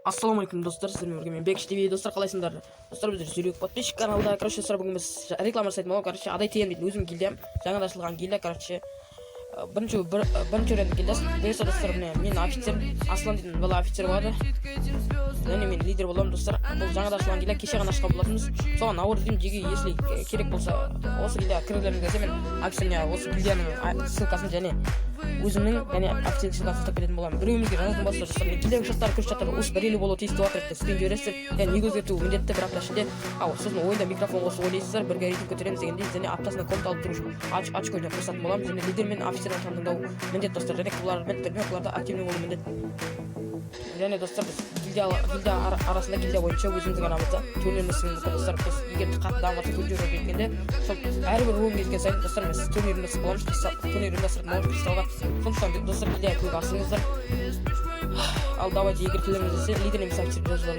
Ассалаумалейкум достар, сіздермен бірге мен Бекіш ТВ. Достар, қалайсыңдар? Достар, біздер жүрек подписчик каналда. Короче, достар, бүгін біз реклама жасайтын боламыз. Короче, адай тем дейтін өзім гильдиям, жаңа ашылған гильдия. Короче, бірінші өренді гильдиясы. Бұйырса достар, мен офицер, Аслан дейтін бала офицер болады. Және мен лидер боламын достар. Бұл жаңа ашылған гильдия, кеше ғана ашқан болатынбыз. Соған наурыз деймін, жеге если керек болса, осы гильдия кіргілерін келсе, мен офицеріне осы гильдияның ссылкасын және өзімнің және офицерлік ссылкасын тастап кететін боламын. Біреуімізге жазатын болса достар, гильдияның шарттары күш шарттары осы бірелі болуы тиісті уақытта істен жібересіздер. Және неге өзгерту міндетті, бір апта ішінде. Сосын ойында микрофон қосып ойлайсыздар, бірге рейтинг көтереміз дегендей, және аптасына комп алып тұру очко ойнап қосатын боламыз. Және лидер мен офицерді таңдау міндет достар. және бұларда активный болу міндет. Және достар, біз гильдия арасында гильдия бойынша өзіміздің арамызда турниріміз достар. Біз егер қатты дамытып көтеріп кеткенде, сол әрбір ойын келген сайын достар, біз турниріміз боламыз. Турнир ұйымдастырып маус кристалға. Сондықтан достар, гильдия көбірек асыңыздар. Ал давайте егер тіліміз десе лидер немесе офицер жазылар.